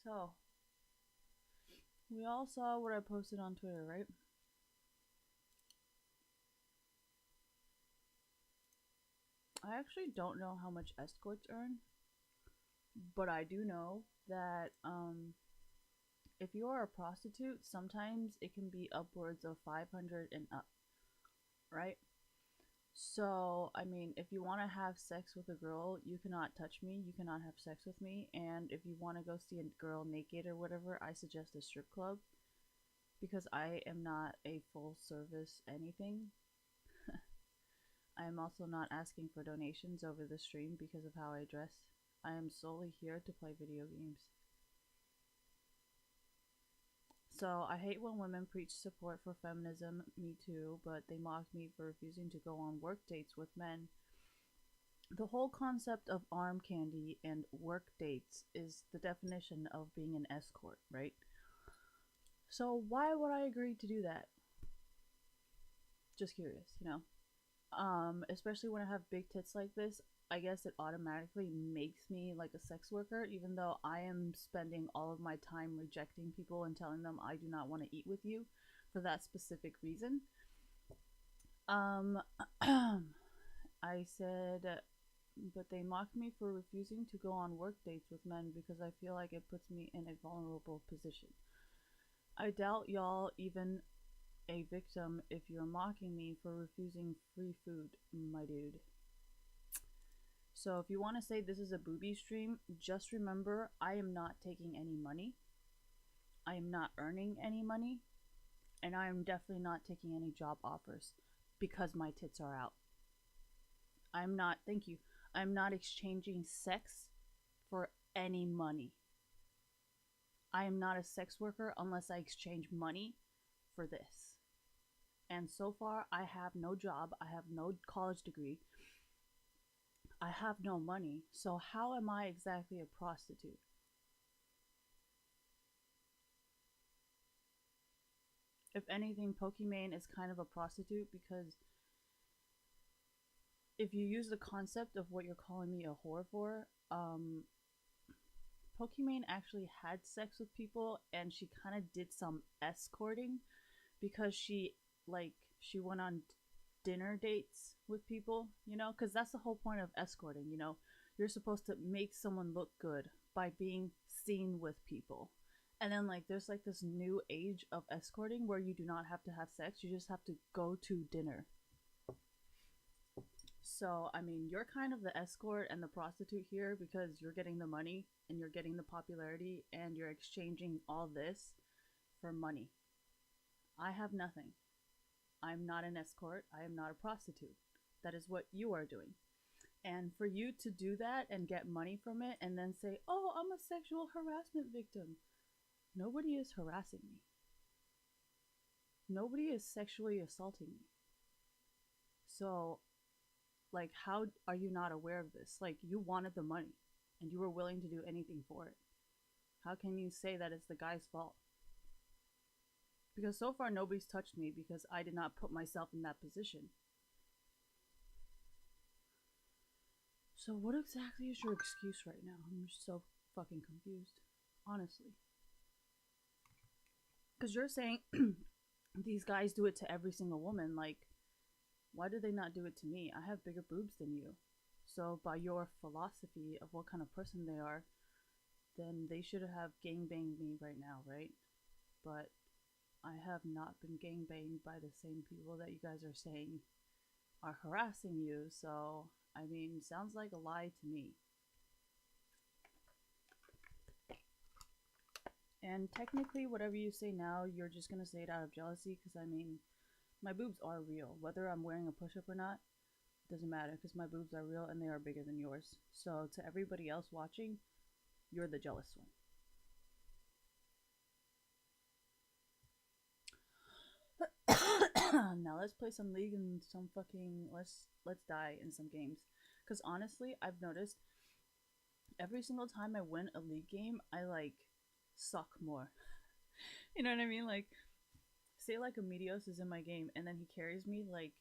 So, we all saw what I posted on Twitter, right? I actually don't know how much escorts earn, but I do know that if you are a prostitute, sometimes it can be upwards of 500 and up, right? So, I mean, if you want to have sex with a girl, you cannot touch me, you cannot have sex with me, and if you want to go see a girl naked or whatever, I suggest a strip club because I am not a full service anything. I am also not asking for donations over the stream because of how I dress. I am solely here to play video games. So I hate when women preach support for feminism, me too, but they mock me for refusing to go on work dates with men. The whole concept of arm candy and work dates is the definition of being an escort, right? So why would I agree to do that? Just curious, you know? Especially when I have big tits like this, I guess it automatically makes me like a sex worker, even though I am spending all of my time rejecting people and telling them I do not want to eat with you for that specific reason. Um, I said, but they mock me for refusing to go on work dates with men because I feel like it puts me in a vulnerable position. I doubt y'all even a victim if you're mocking me for refusing free food, my dude. So if you want to say this is a booby stream, just remember I am not taking any money. I am not earning any money. And I am definitely not taking any job offers because my tits are out. I'm not, thank you, I'm not exchanging sex for any money. I am not a sex worker unless I exchange money for this. And so far, I have no job, I have no college degree, I have no money. So, how am I exactly a prostitute? If anything, Pokimane is kind of a prostitute because if you use the concept of what you're calling me a whore for, Pokimane actually had sex with people and she kind of did some escorting because she went on dinner dates with people, you know, because that's the whole point of escorting, you know. You're supposed to make someone look good by being seen with people. And then like there's like this new age of escorting where you do not have to have sex, you just have to go to dinner. So, I mean, you're kind of the escort and the prostitute here because you're getting the money and you're getting the popularity and you're exchanging all this for money. I have nothing. I'm not an escort. I am not a prostitute. That is what you are doing. And for you to do that and get money from it and then say, oh, I'm a sexual harassment victim. Nobody is harassing me. Nobody is sexually assaulting me. So, like, how are you not aware of this? Like, you wanted the money and you were willing to do anything for it. How can you say that it's the guy's fault? Because so far nobody's touched me because I did not put myself in that position. So what exactly is your excuse right now? I'm just so fucking confused. Honestly. Because you're saying these guys do it to every single woman. Like, why do they not do it to me? I have bigger boobs than you. So by your philosophy of what kind of person they are, then they should have gangbanged me right now, right? But I have not been gangbanged by the same people that you guys are saying are harassing you, so I mean, sounds like a lie to me. And technically, whatever you say now, you're just gonna say it out of jealousy, because I mean, my boobs are real. Whether I'm wearing a push up or not, doesn't matter, because my boobs are real and they are bigger than yours. So, to everybody else watching, you're the jealous one. Now let's play some League and some fucking let's die in some games. Cause honestly, I've noticed every single time I win a League game, I like suck more. You know what I mean? Like, say like a Meteos is in my game and then he carries me like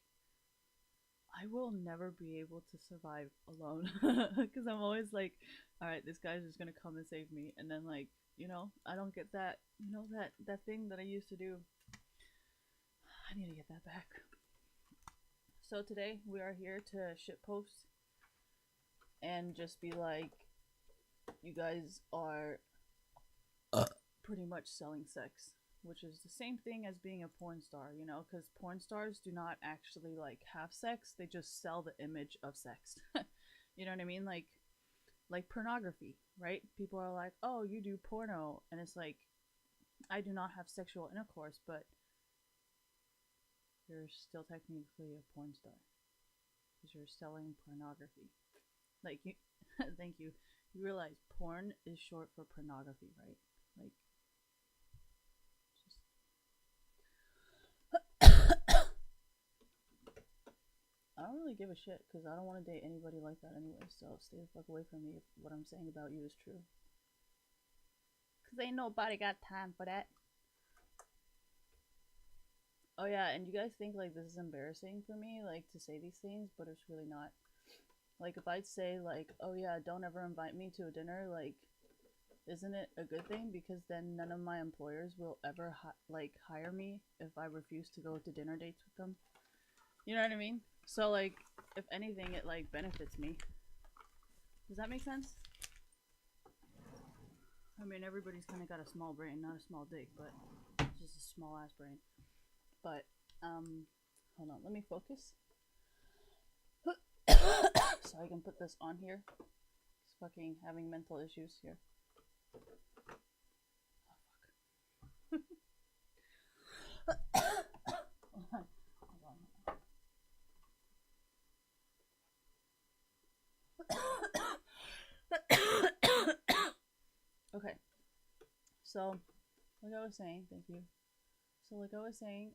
I will never be able to survive alone because I'm always like, all right, this guy's just gonna come and save me, and then like, I don't get that, that thing that I used to do. I need to get that back. So today we are here to shitpost and just be like, you guys are pretty much selling sex, which is the same thing as being a porn star, because porn stars do not actually like have sex; they just sell the image of sex. You know what I mean? Like pornography, right? People are like, "Oh, you do porno," and it's like, I do not have sexual intercourse, but you're still technically a porn star because you're selling pornography. Like you, thank you. You realize porn is short for pornography, right? Like, just I don't really give a shit because I don't want to date anybody like that anyway. So stay the fuck away from me if what I'm saying about you is true. Cause ain't nobody got time for that. Oh yeah, and you guys think like this is embarrassing for me, like to say these things, but it's really not. Like if I'd say like, oh yeah, don't ever invite me to a dinner, like, isn't it a good thing? Because then none of my employers will ever hire me if I refuse to go to dinner dates with them. You know what I mean? So like, if anything, it like benefits me. Does that make sense? I mean, everybody's kind of got a small brain, not a small dick, but it's just a small ass brain. But hold on, let me focus. So I can put this on here. It's fucking having mental issues here. Oh fuck. Okay. So, like I was saying, thank you. So, like I was saying,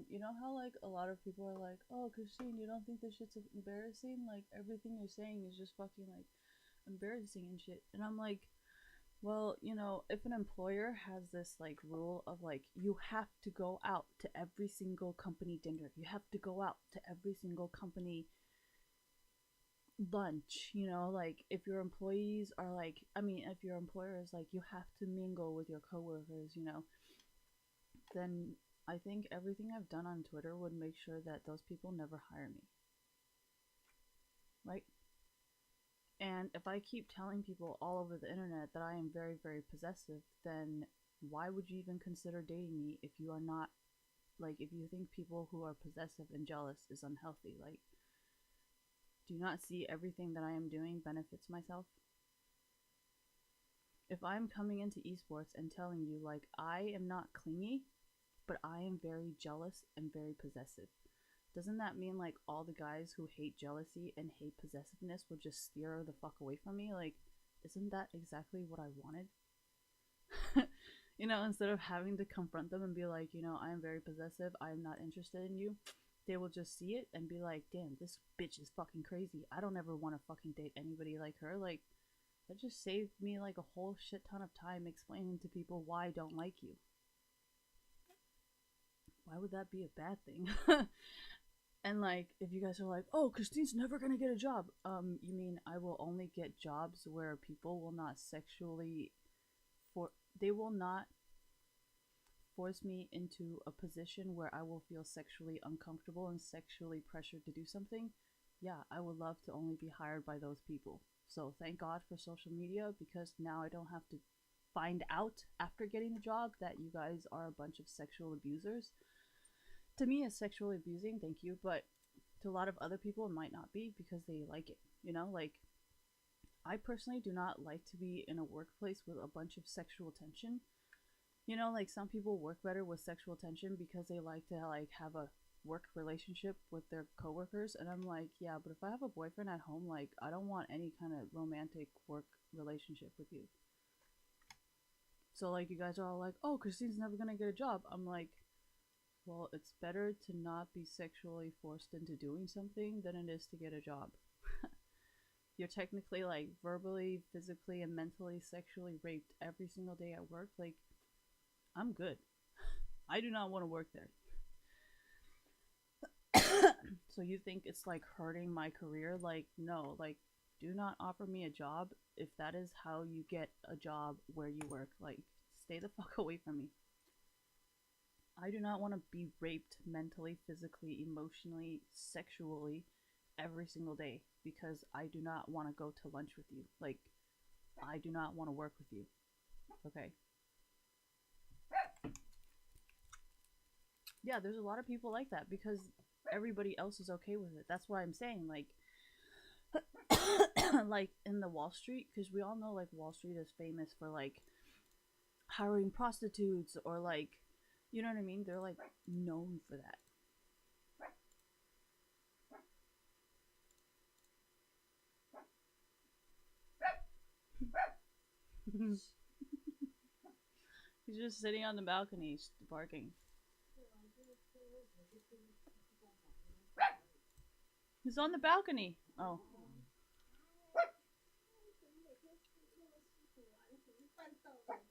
you know how like a lot of people are like, "Oh, Christine, you don't think this shit's embarrassing? Like everything you're saying is just fucking like embarrassing and shit." And I'm like, well, if an employer has this like rule of like you have to go out to every single company dinner, you have to go out to every single company lunch, like if your employees are like, I mean, if your employer is like, you have to mingle with your coworkers, then I think everything I've done on Twitter would make sure that those people never hire me. Right? And if I keep telling people all over the internet that I am very, very possessive, then why would you even consider dating me if you are not, like, if you think people who are possessive and jealous is unhealthy? Like, do you not see everything that I am doing benefits myself? If I'm coming into esports and telling you, like, I am not clingy, but I am very jealous and very possessive, doesn't that mean like all the guys who hate jealousy and hate possessiveness would just steer the fuck away from me? Like, isn't that exactly what I wanted? Instead of having to confront them and be like, I am very possessive, I am not interested in you, they will just see it and be like, damn, this bitch is fucking crazy. I don't ever want to fucking date anybody like her. Like, that just saved me like a whole shit ton of time explaining to people why I don't like you. Why would that be a bad thing? And like, if you guys are like, oh, Christine's never gonna get a job, you mean I will only get jobs where people will not they will not force me into a position where I will feel sexually uncomfortable and sexually pressured to do something? Yeah, I would love to only be hired by those people. So thank God for social media, because now I don't have to find out after getting the job that you guys are a bunch of sexual abusers. To me, it's sexually abusing, thank you, but to a lot of other people, it might not be because they like it. Like, I personally do not like to be in a workplace with a bunch of sexual tension. Like some people work better with sexual tension because they like to like have a work relationship with their coworkers, and I'm like, yeah, but if I have a boyfriend at home, like, I don't want any kind of romantic work relationship with you. So like, you guys are all like, oh, Christine's never gonna get a job. I'm like, well, it's better to not be sexually forced into doing something than it is to get a job. You're technically like verbally, physically, and mentally sexually raped every single day at work. Like, I'm good. I do not want to work there. So you think it's like hurting my career? Like, no, like, do not offer me a job if that is how you get a job where you work. Like, stay the fuck away from me. I do not want to be raped mentally, physically, emotionally, sexually every single day because I do not want to go to lunch with you. Like, I do not want to work with you. Okay. Yeah, there's a lot of people like that because everybody else is okay with it. That's why I'm saying, like, like in the Wall Street, because we all know, like, Wall Street is famous for, like, hiring prostitutes or, like, you know what I mean? They're, like, known for that. He's just sitting on the balcony barking. He's on the balcony. Oh.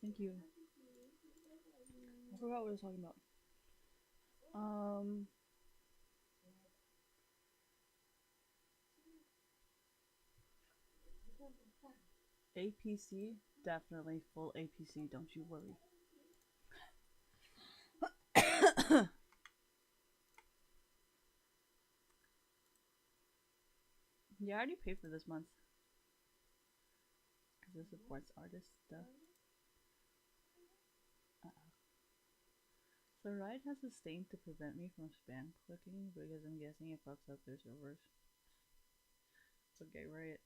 Thank you. I forgot what I was talking about. APC? Definitely full APC, don't you worry. Yeah, I already paid for this month. Because it supports artist stuff. So Riot has a stain to prevent me from spam clicking because I'm guessing it fucks up their servers. It's okay, Riot.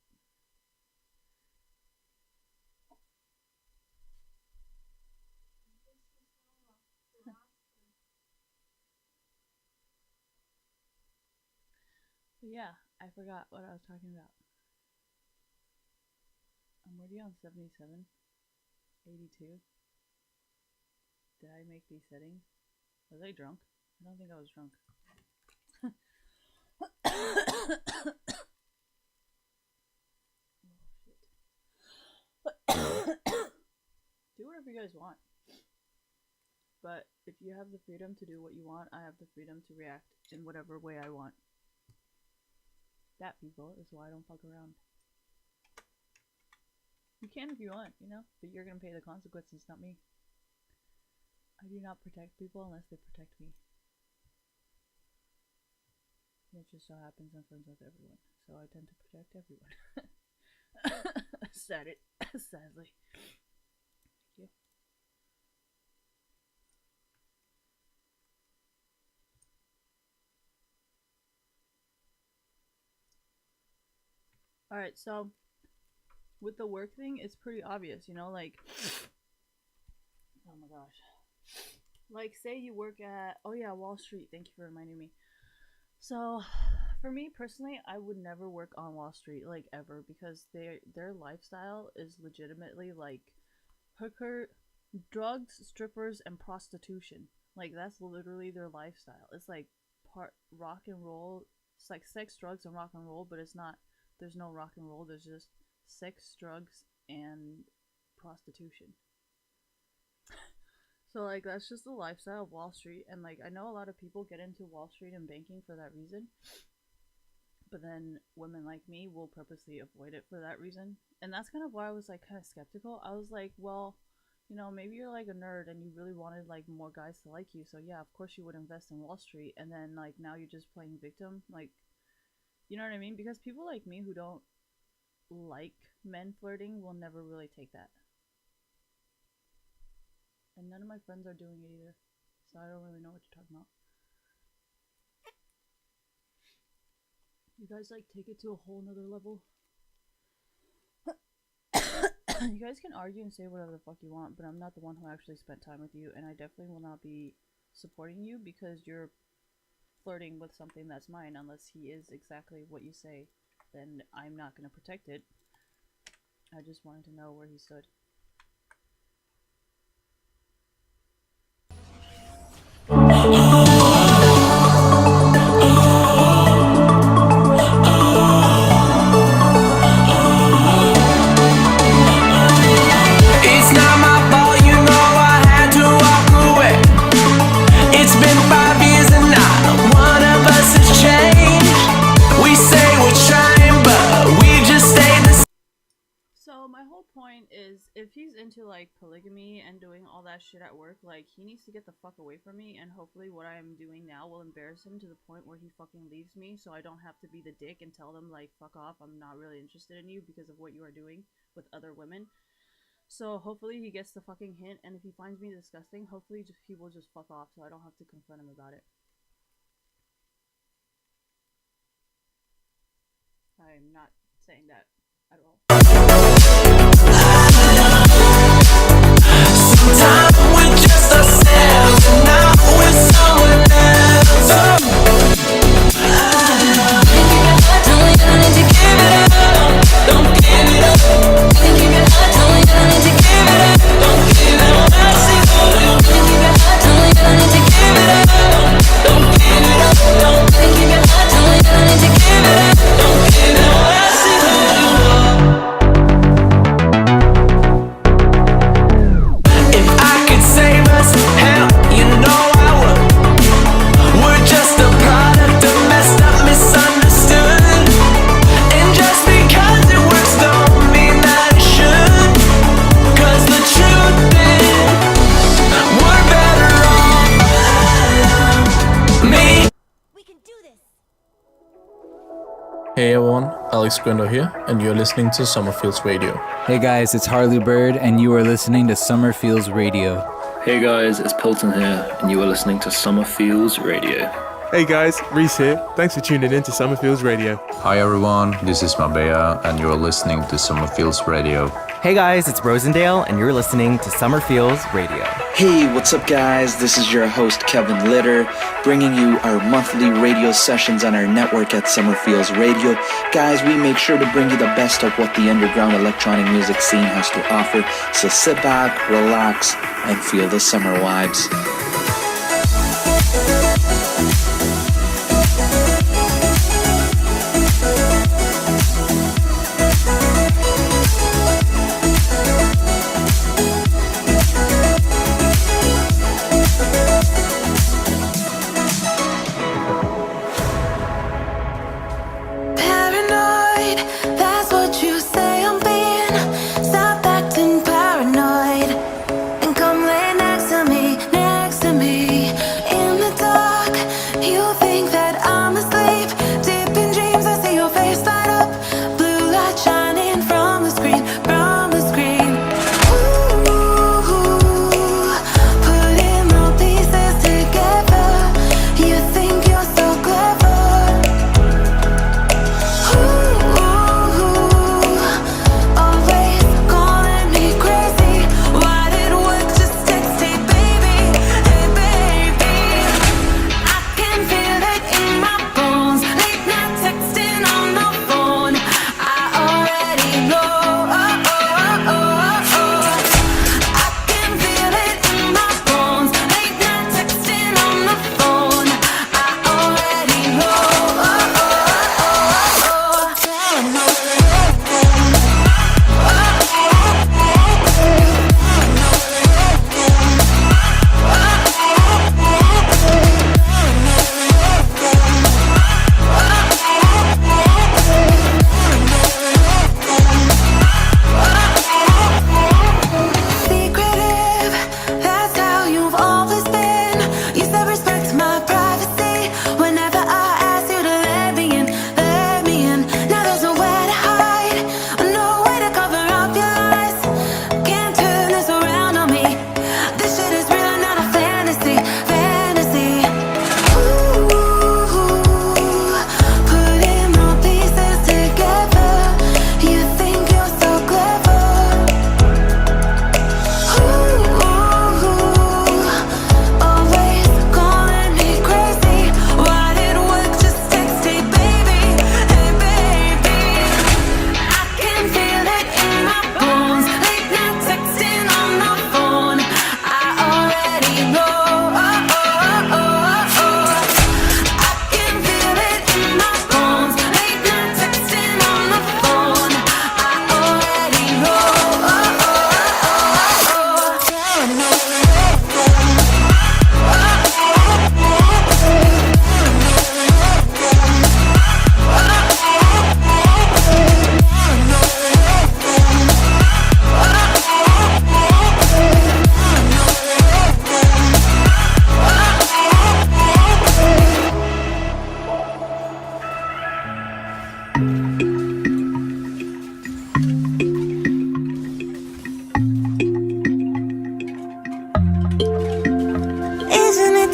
Yeah, I forgot what I was talking about. I'm already on 77, 82. Did I make these settings? Was I drunk? I don't think I was drunk. Oh, shit. Do whatever you guys want. But if you have the freedom to do what you want, I have the freedom to react in whatever way I want. That, people, is why I don't fuck around. You can if you want, you know? But you're gonna pay the consequences, not me. I do not protect people unless they protect me. It just so happens I'm friends with everyone, so I tend to protect everyone. Said it, sadly. Thank you. Alright, so with the work thing, it's pretty obvious, you know, like, oh my gosh. Like, say you work at, oh yeah, Wall Street, thank you for reminding me. So, for me personally, I would never work on Wall Street, like, ever, because their lifestyle is legitimately, like, hooker, drugs, strippers, and prostitution. Like, that's literally their lifestyle. It's, like, part rock and roll, it's, like, sex, drugs, and rock and roll, but it's not, there's no rock and roll, there's just sex, drugs, and prostitution. So, like, that's just the lifestyle of Wall Street, and, like, I know a lot of people get into Wall Street and banking for that reason, but then women like me will purposely avoid it for that reason, and that's kind of why I was, like, kind of skeptical. I was like, well, you know, maybe you're, like, a nerd, and you really wanted, like, more guys to like you, so yeah, of course you would invest in Wall Street, and then, like, now you're just playing victim, like, you know what I mean? Because people like me who don't like men flirting will never really take that. And none of my friends are doing it either. So I don't really know what you're talking about. You guys, like, take it to a whole nother level. You guys can argue and say whatever the fuck you want, but I'm not the one who actually spent time with you, and I definitely will not be supporting you because you're flirting with something that's mine. Unless he is exactly what you say, then I'm not going to protect it. I just wanted to know where he stood. It's been 5 years and not one of us has changed. like polygamy and doing all that shit at work, like he needs to get the fuck away from me, and hopefully what I am doing now will embarrass him to the point where he fucking leaves me, so I don't have to be the dick and tell them like fuck off, I'm not really interested in you because of what you are doing with other women. So hopefully he gets the fucking hint, and if he finds me disgusting, hopefully he will just fuck off so I don't have to confront him about it. I'm not saying that at all. Sometimes we're just ourselves, and now we're someone else. Don't you need to give it up? Don't give it up. Don't give it up. Don't you need to give it up? Don't give it up. Don't give it up. Don't you need to give it up? Don't give it up. Don't give it up. Don't you need to give it up? Don't give it up. I see who you are. If I could save us, hell, you know I would. We're just a product of messed up, misunderstood. And just because it works don't mean that it should. Cause the truth is, we're better off. Me. We can do this. Hey everyone, Alex Guendo here, and you're listening to Summerfields Radio. Hey guys, it's Harley Bird, and you are listening to Summerfields Radio. Hey guys, it's Pilton here, and you are listening to Summerfields Radio. Hey guys, Reese here. Thanks for tuning in to Summerfields Radio. Hi everyone, this is Mabea and you're listening to Summerfields Radio. Hey guys, it's Rosendale and you're listening to Summerfields Radio. Hey, what's up guys? This is your host Kevin Litter, bringing you our monthly radio sessions on our network at Summerfields Radio. Guys, we make sure to bring you the best of what the underground electronic music scene has to offer, so sit back, relax, and feel the summer vibes. Paranoid, that's what you say I'm being. Stop acting paranoid and come lay next to me, next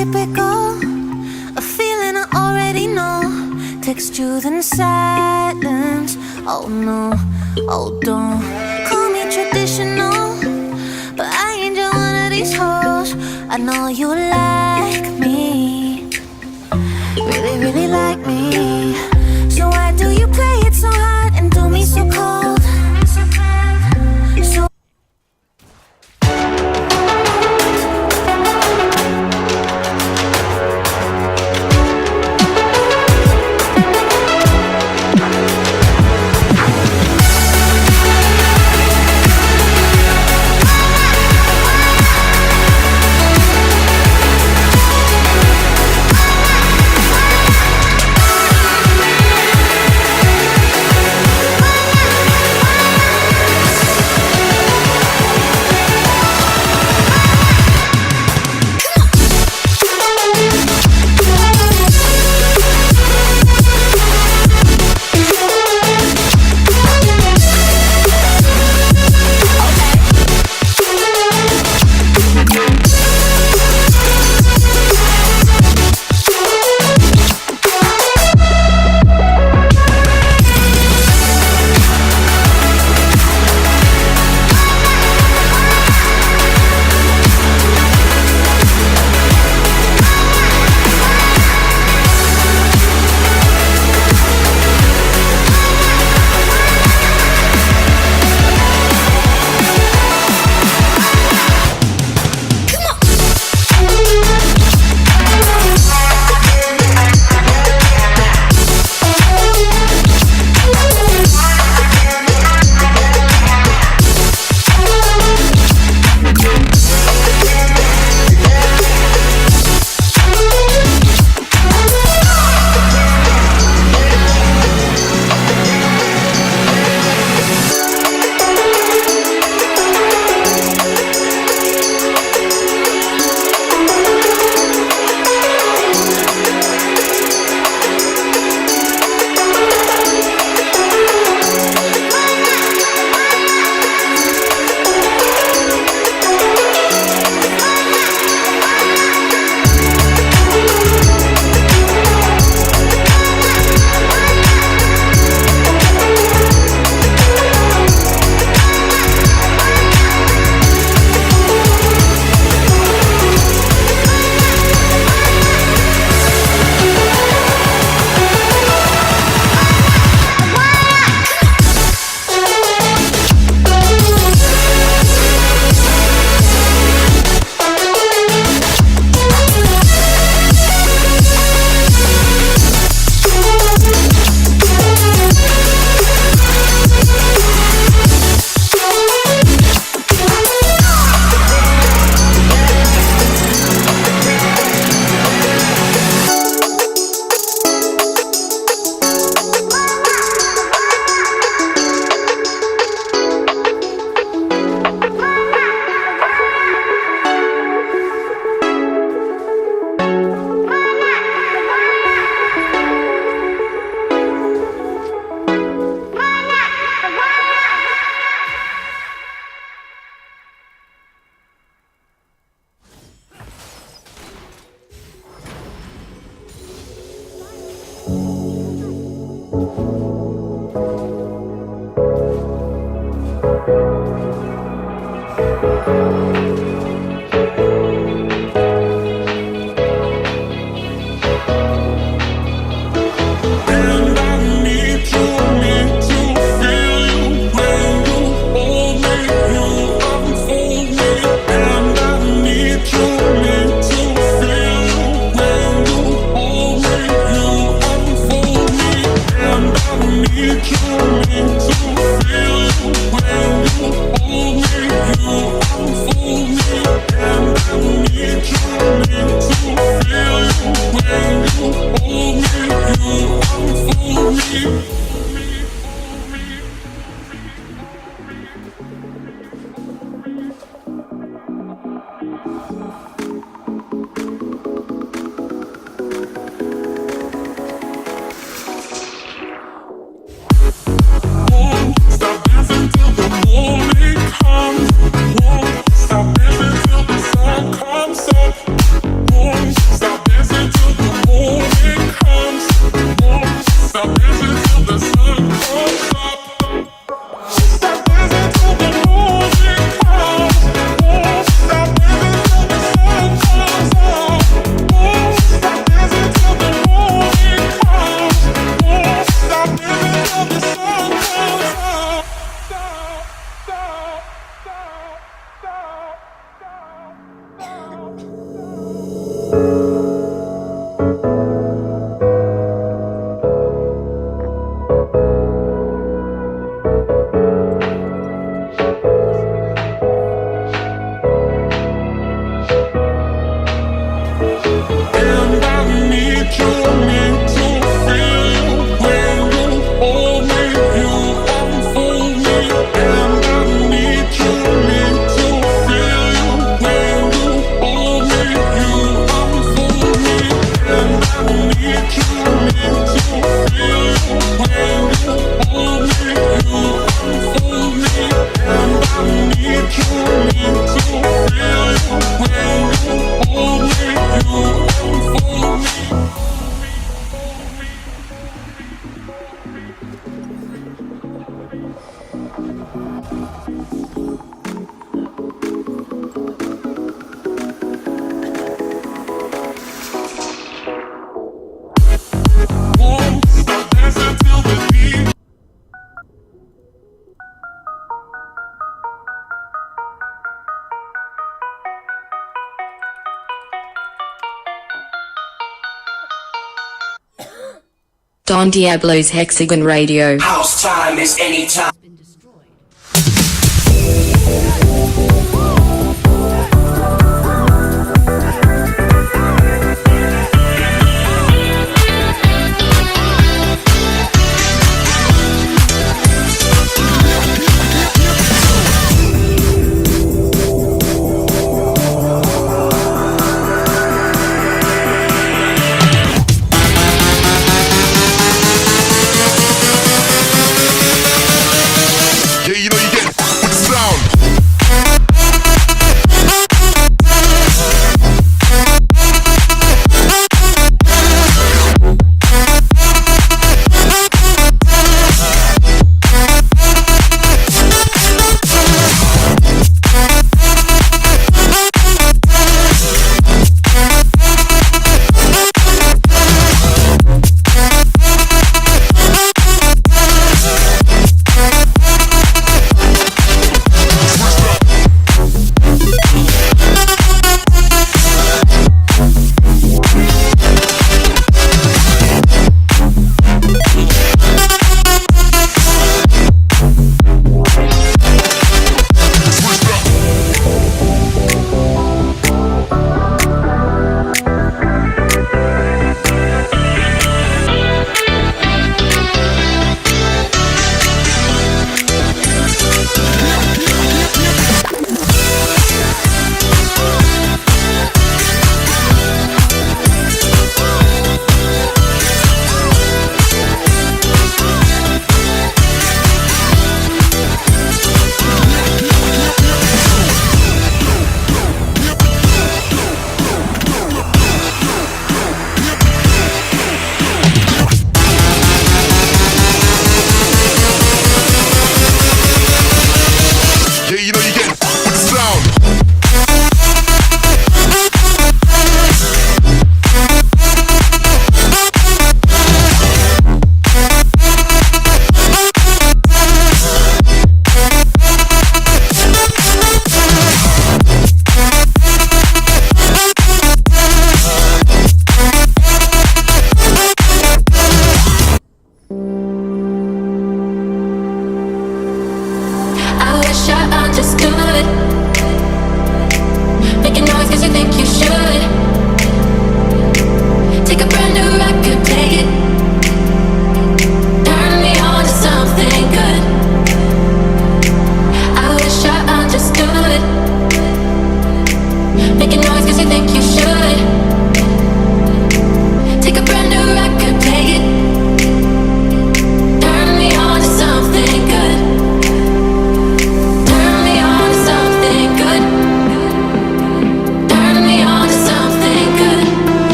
typical, a feeling I already know. Text you then silence. Oh no, oh don't call me traditional, but I ain't just one of these hoes. I know you like me, really, really like me. So why do you play it so hard and do me so cold? So Don Diablo's Hexagon Radio. House time is anytime.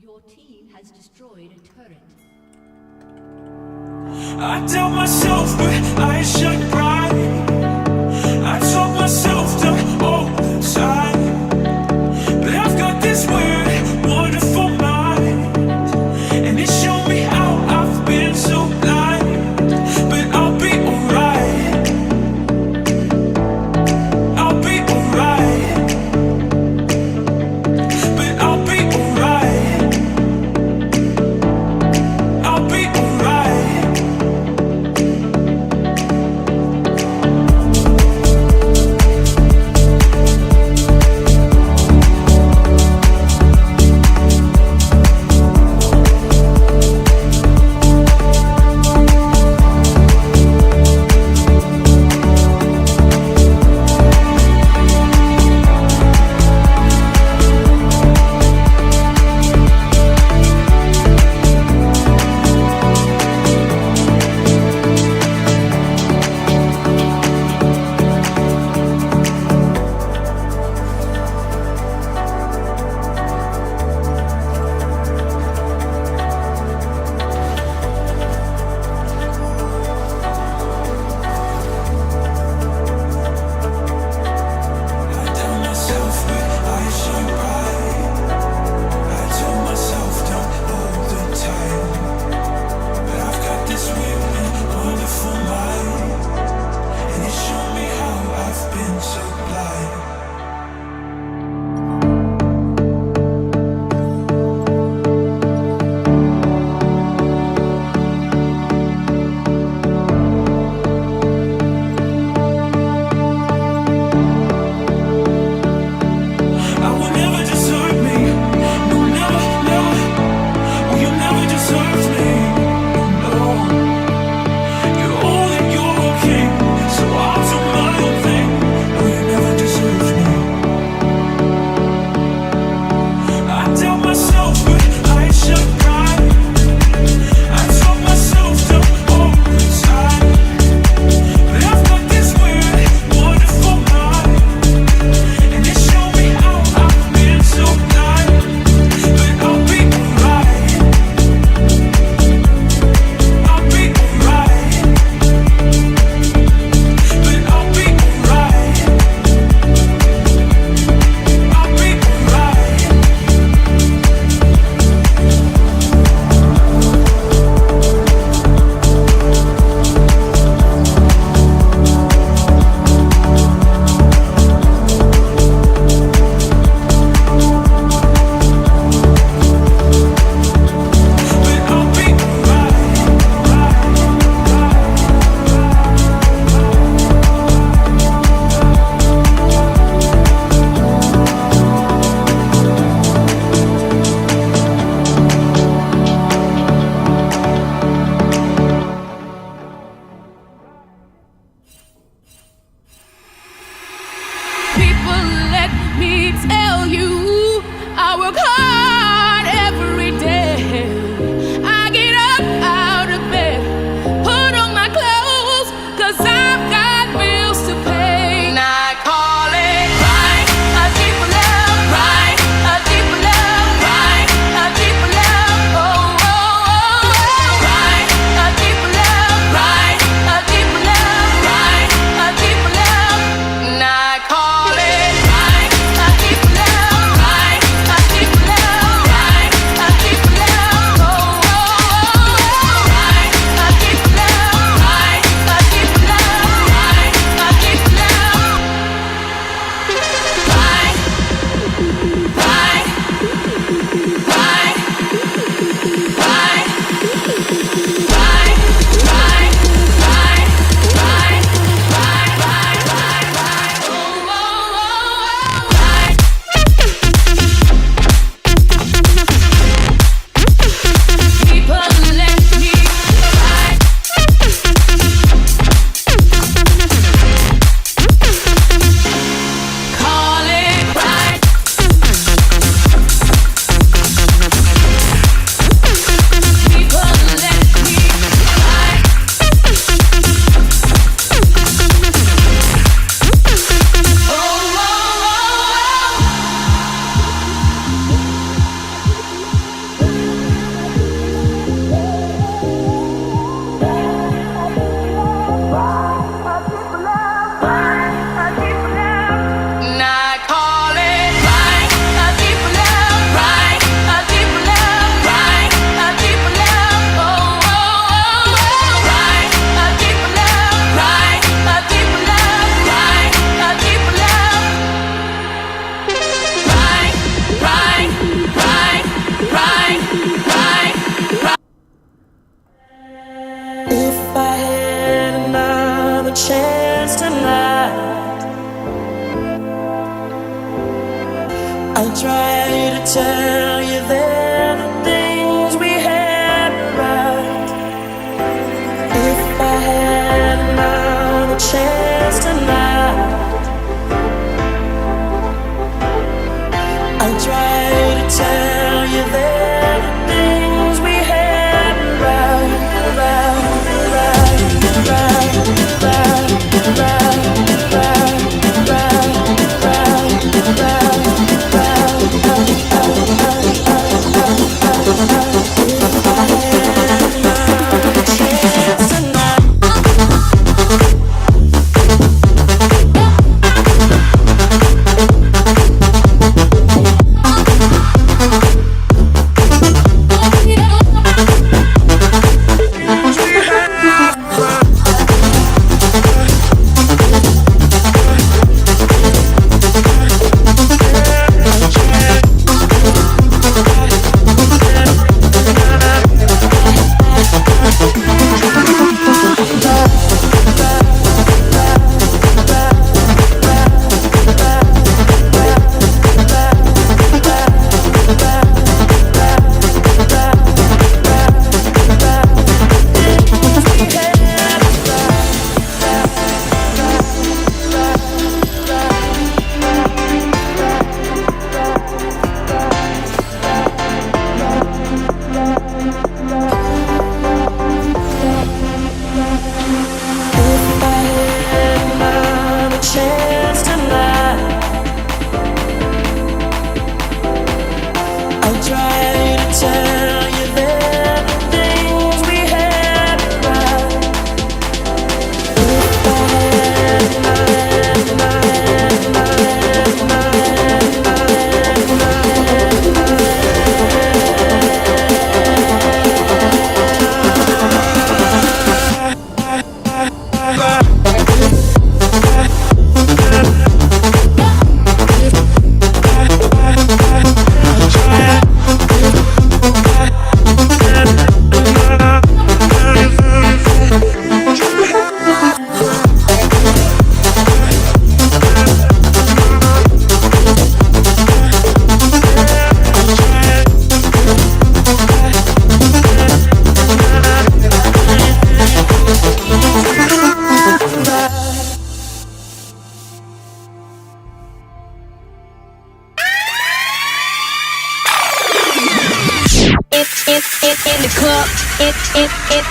Your team has destroyed a turret. I tell myself, but I shine bright. I told myself to hold tight, but I've got this weird, wonderful mind, and it showed me how I've been so blind. But I'll be alright. I'll be alright. But I'll be alright. I'll be alright.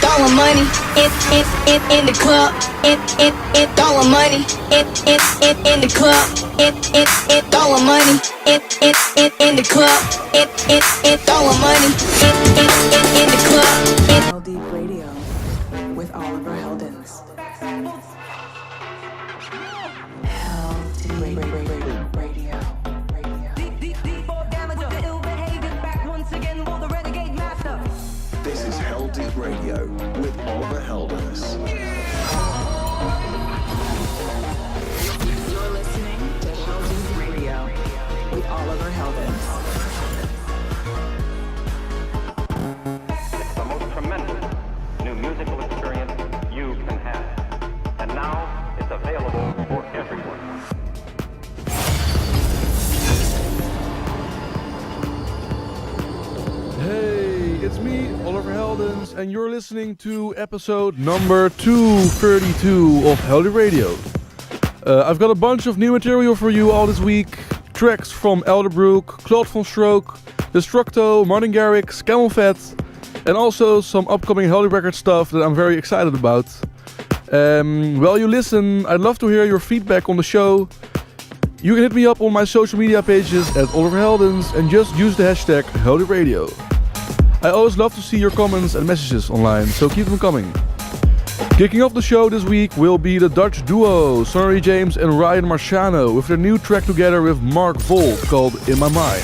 throwing money. In the club. Throwing money. In the club. Throwing money. In the club. Throwing money. In the club. LD Radio with Oliver Heldens. This is Hell Deep Radio with Oliver Heldens. You're listening to Hell Deep Radio with Oliver Heldens. The most tremendous new musical experience you can have. And now it's available for everyone. Hey, it's me, Oliver Heldens, and you're listening to episode number 232 of Hell Deep Radio. I've got a bunch of new material for you all this week. Tracks from Elderbrook, Claude von Stroke, Destructo, Martin Garrix, Camel Fat, and also some upcoming Hell Deep Record stuff that I'm very excited about. While you listen, I'd love to hear your feedback on the show. You can hit me up on my social media pages at Oliver Heldens and just use the hashtag Hell Deep Radio. I always love to see your comments and messages online, so keep them coming. Kicking off the show this week will be the Dutch duo Sonny James and Ryan Marciano with their new track together with Mark Volt called In My Mind.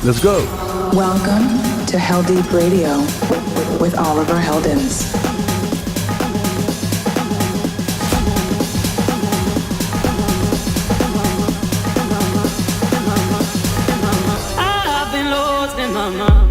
Let's go. Welcome to Hell Deep Radio with Oliver Heldens. I've been lost in my mind.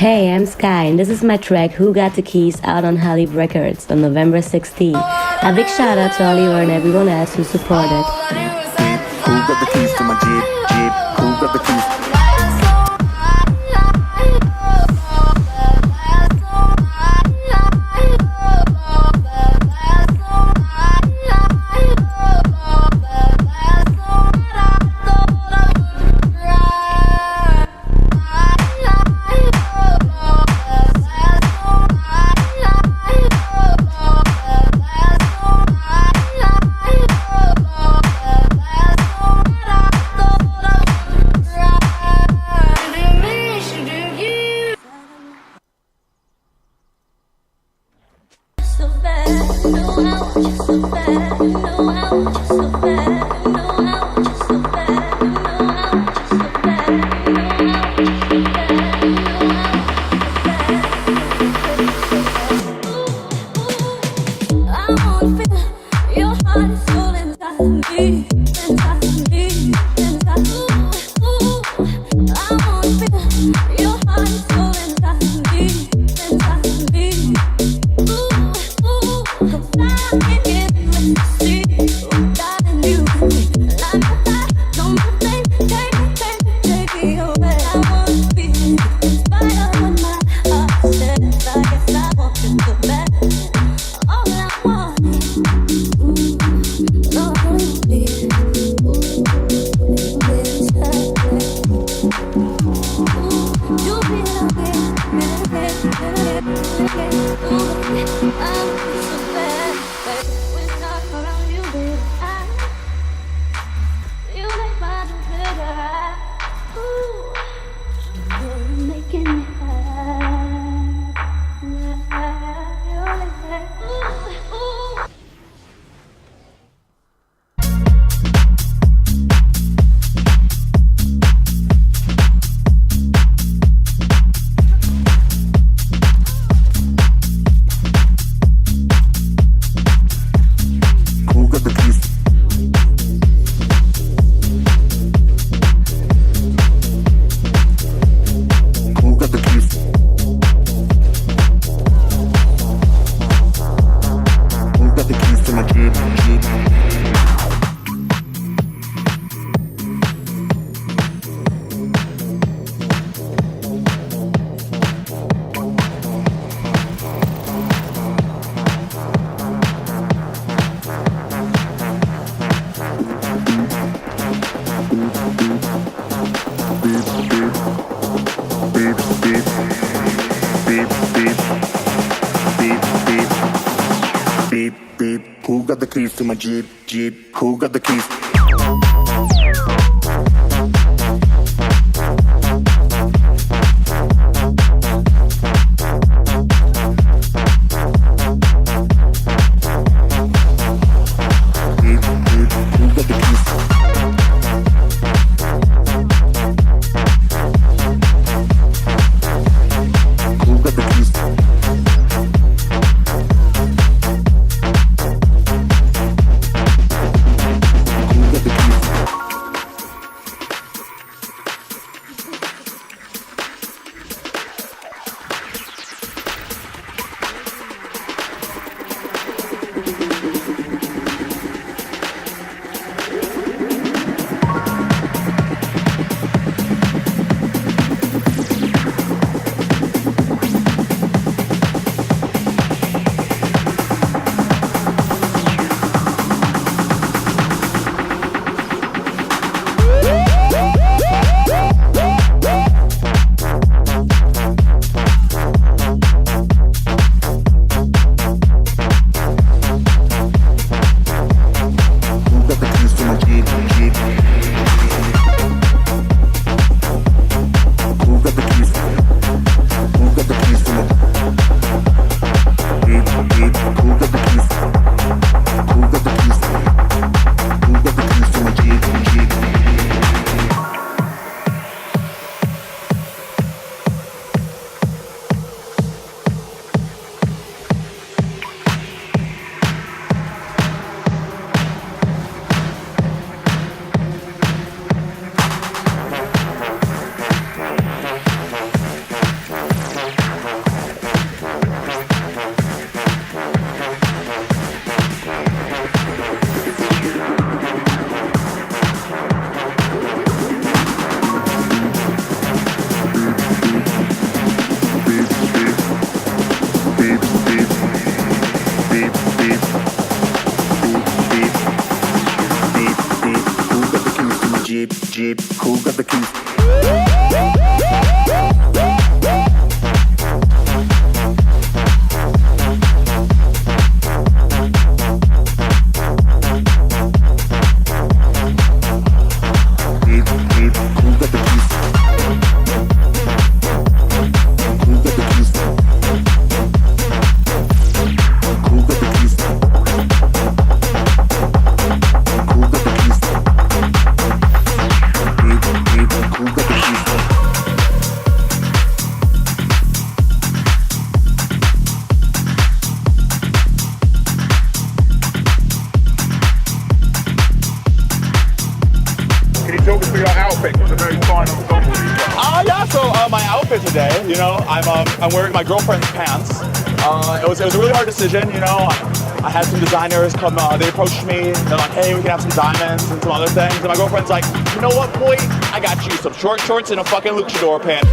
Hey, I'm Sky, and this is my track Who Got the Keys out on Halib Records on November 16th. A big shout out to Oliver and everyone else who supported. Who got the keys to my Jeep? Who got the keys? Who got the keys to my Jeep? Who got the keys? Who Jeep, who got the keys? I'm wearing my girlfriend's pants. It was a really hard decision, you know. I had some designers come, they approached me. They're like, hey, we can have some diamonds and some other things. And my girlfriend's like, you know what, boy? I got you some short shorts and a fucking luchador pant.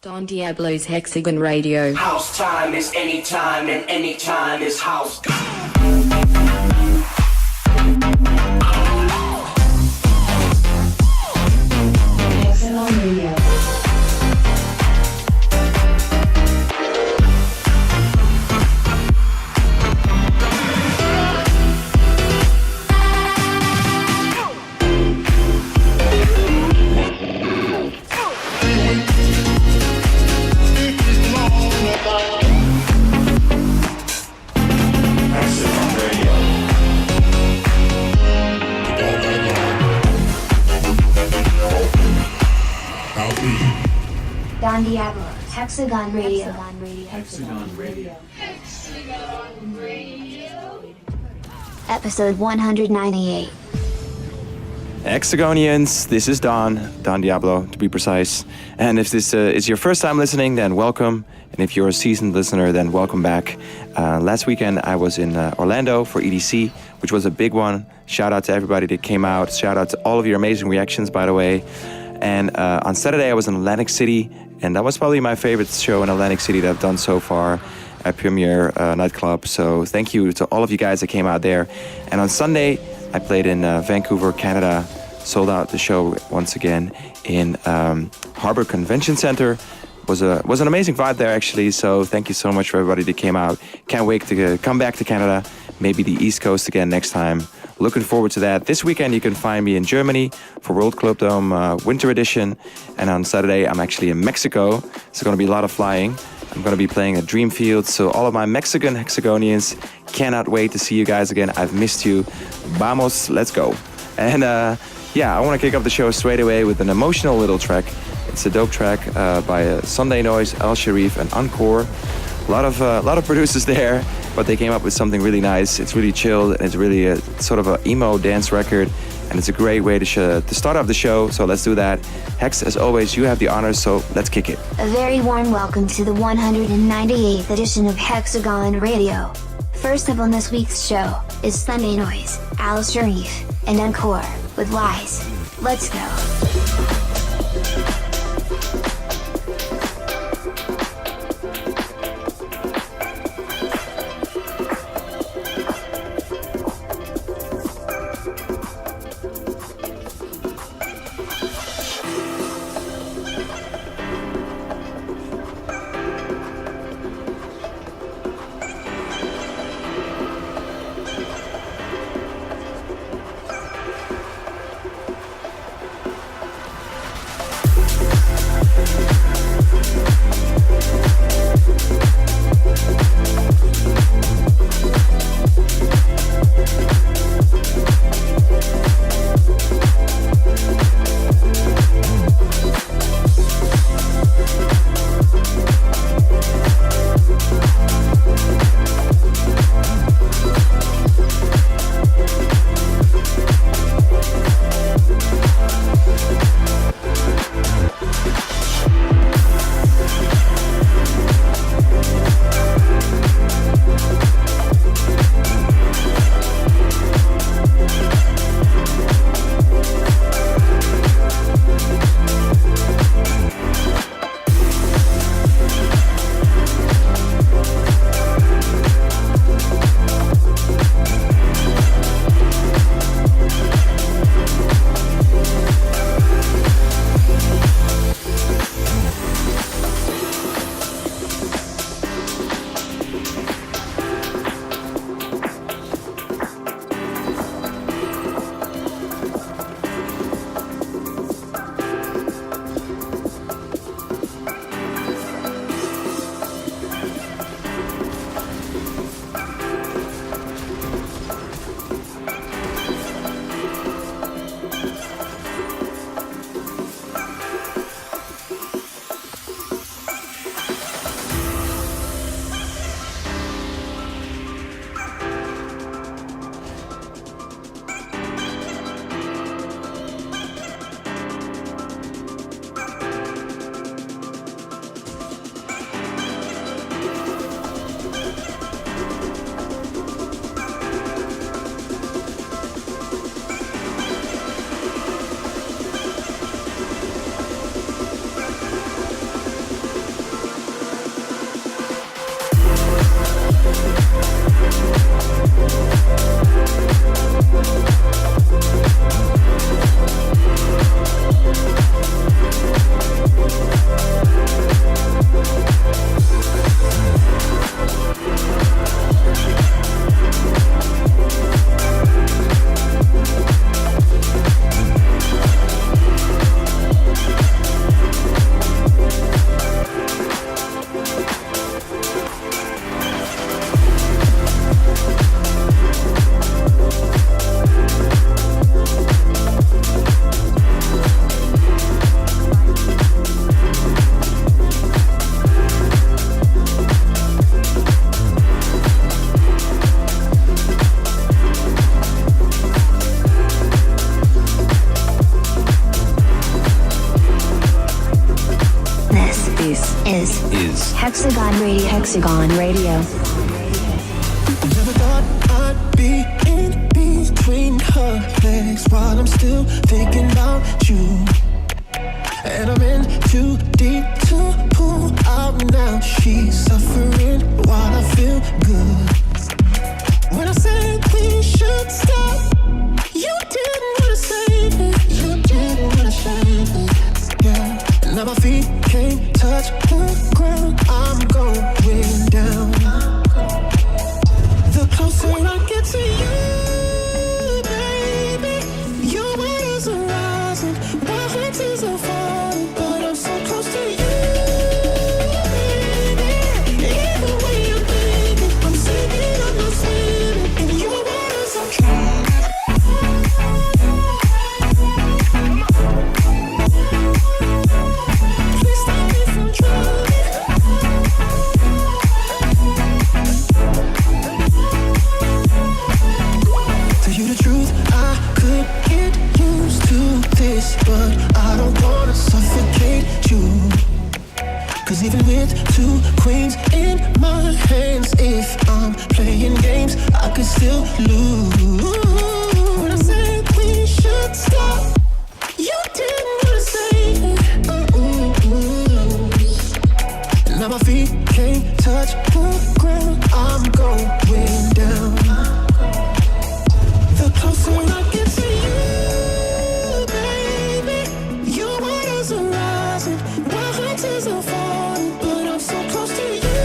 Don Diablo's Hexagon Radio. House time is anytime, and anytime is house. Hexagon Radio. Don Diablo, Hexagon Radio. Hexagon Radio. Episode 198. Hexagonians, this is Don Diablo to be precise. And if this is your first time listening, then welcome. And if you're a seasoned listener, then welcome back. Last weekend I was in Orlando for EDC, which was a big one. Shout out to everybody that came out. Shout out to all of your amazing reactions, by the way. And on Saturday I was in Atlantic City, and that was probably my favorite show in Atlantic City that I've done so far at Premier Nightclub. So thank you to all of you guys that came out there. And on Sunday I played in Vancouver, Canada, sold out the show once again in Harbor Convention Center. Was an amazing vibe there actually, so thank you so much for everybody that came out. Can't wait to come back to Canada, maybe the East Coast again next time. Looking forward to that. This weekend you can find me in Germany for World Club Dome Winter Edition, and on Saturday I'm actually in Mexico. It's going to be a lot of flying. I'm going to be playing at Dreamfield, so all of my Mexican Hexagonians cannot wait to see you guys again. I've missed you. Vamos, let's go. And I want to kick off the show straight away with an emotional little track. It's a dope track by Sunday Noise, El Sharif, and Encore. A lot of producers there, but they came up with something really nice. It's really chilled, and it's really a sort of an emo dance record, and it's a great way to start off the show. So let's do that. Hex, as always, you have the honors, so let's kick it. A very warm welcome to the 198th edition of Hexagon Radio. First up on this week's show is Sunday Noise, Al Sharif, and Encore with Lies. Let's go. is Hexagon Radio. Hexagon Radio. Never thought I'd be in between her legs while I'm still thinking about you. And I'm in too deep to pull out now. She's suffering while I feel good. When I said we should stop, you didn't wanna save it. You didn't wanna shave it. Yeah. Now my feet can't touch the ground. I'm going down. The closer I get to you, baby, your words are rising, my heart is on fire, but I'm so close to you, baby. Either way I'm thinking, I'm singing, I'm not swimming, and your words are trying. Please stop me from trying. Tell you the truth, I could get used to this, but I don't wanna suffocate you. Cause even with two queens in my hands, if I'm playing games, I could still lose. When I said we should stop, you didn't wanna say it. Now my feet can't touch the ground, I'm going down. The closer I get to you, baby, your waters are rising, my heart is on fire, but I'm so close to you,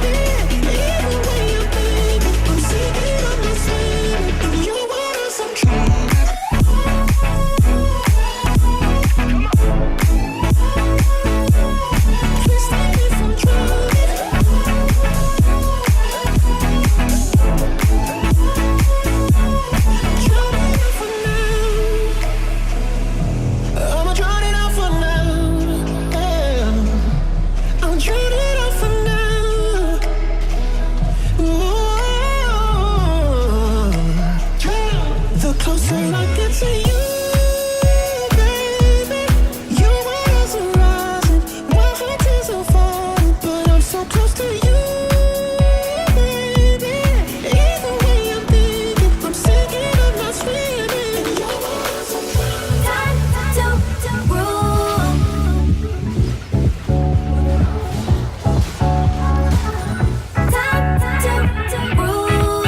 baby. Either way I'm thinking, I'm singing, I'm not swimming, in your waters I'm trying. Please stop me from trying. I'ma drown it out for now. Yeah. I'll drown it out for now. Ooh. The closer I get to you, baby, your words are rising, my heart is on fire, but I'm so close to you, baby. Either way I'm thinking, I'm singing, I'm not swimming, and your words are trying. Time to rule. Time to rule.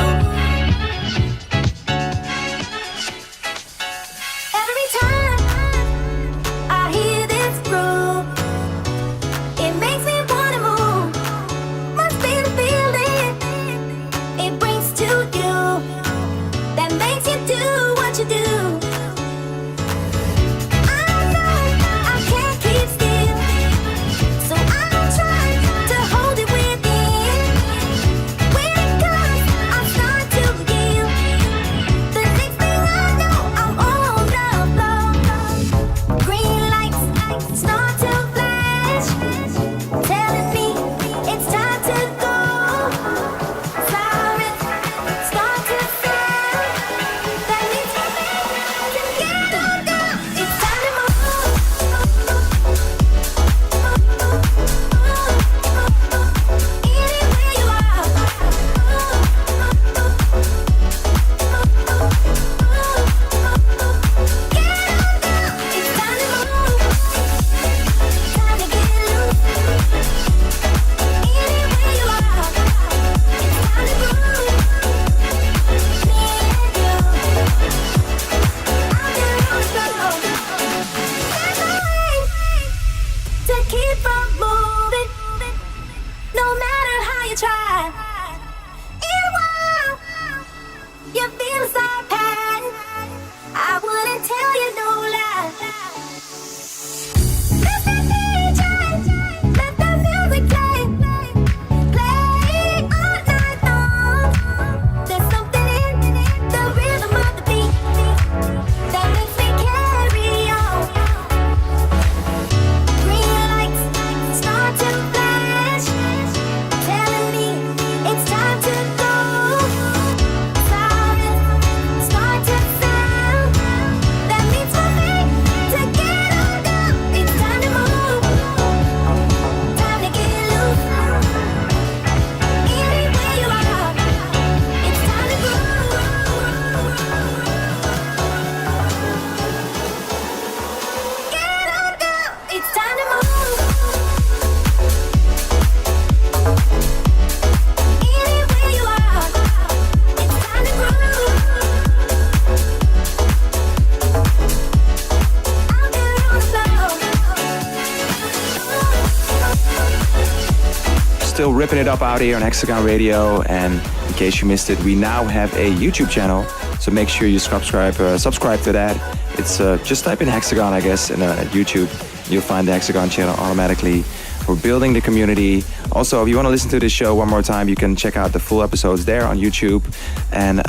still ripping it up out here on Hexagon Radio. And in case you missed it, we now have a YouTube channel. So make sure you subscribe to that. It's just type in Hexagon, I guess, in YouTube. You'll find the Hexagon channel automatically. We're building the community. Also, if you want to listen to this show one more time, you can check out the full episodes there on YouTube. And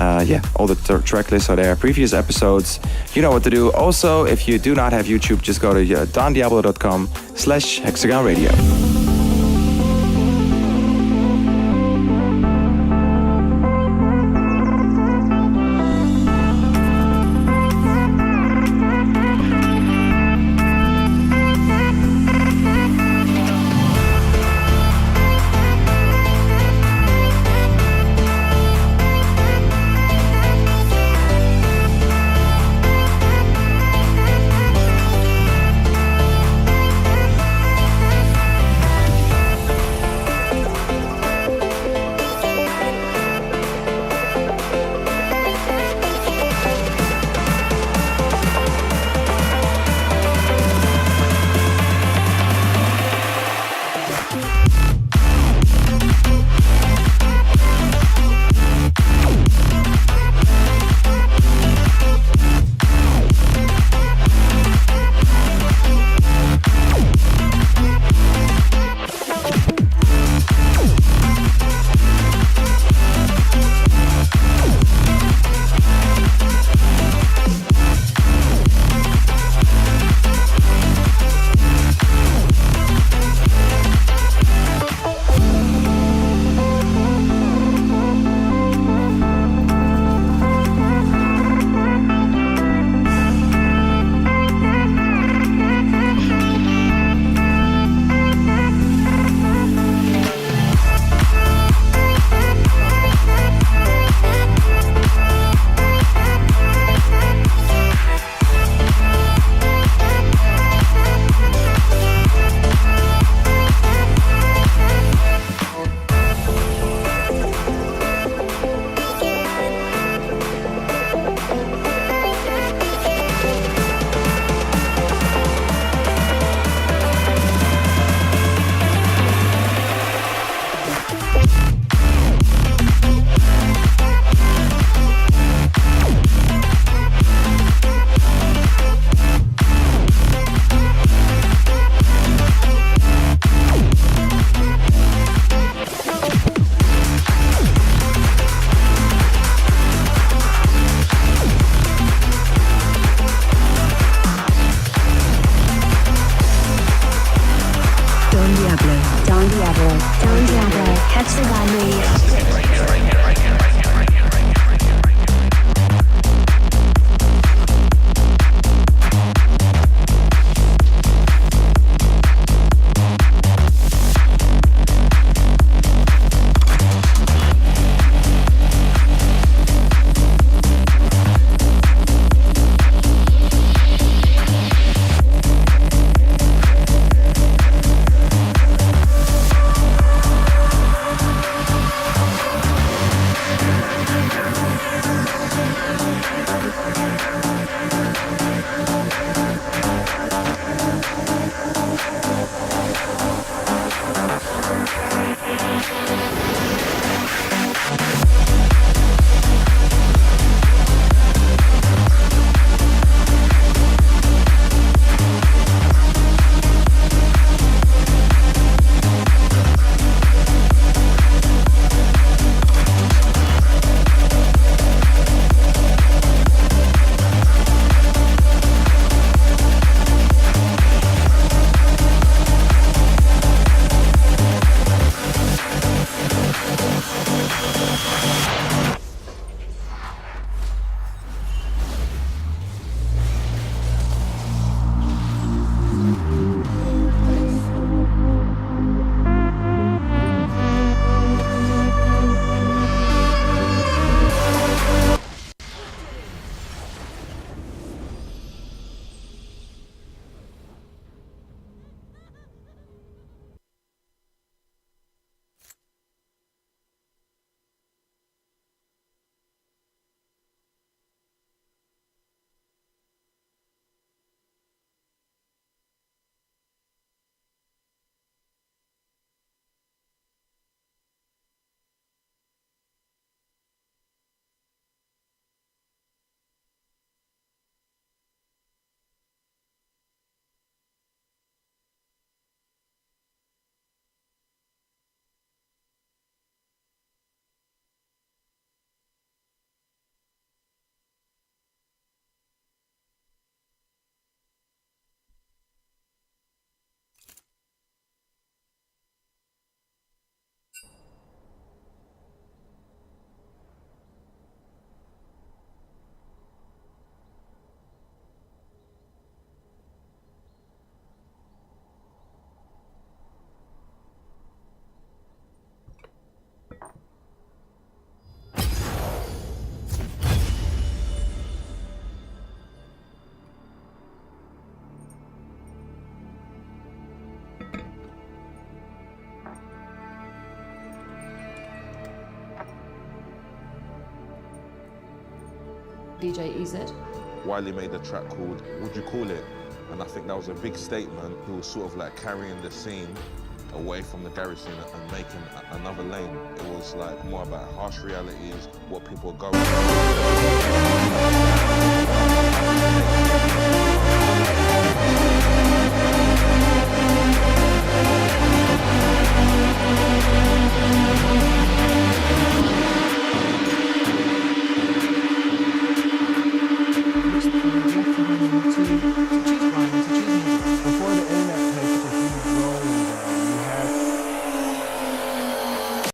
all the track lists are there. Previous episodes, you know what to do. Also, if you do not have YouTube, just go to dondiablo.com/Hexagon Radio. DJ EZ. Wiley made a track called Would You Call It? And I think that was a big statement. He was sort of like carrying the scene away from the garage scene and making another lane. It was like more about harsh realities, what people are going through.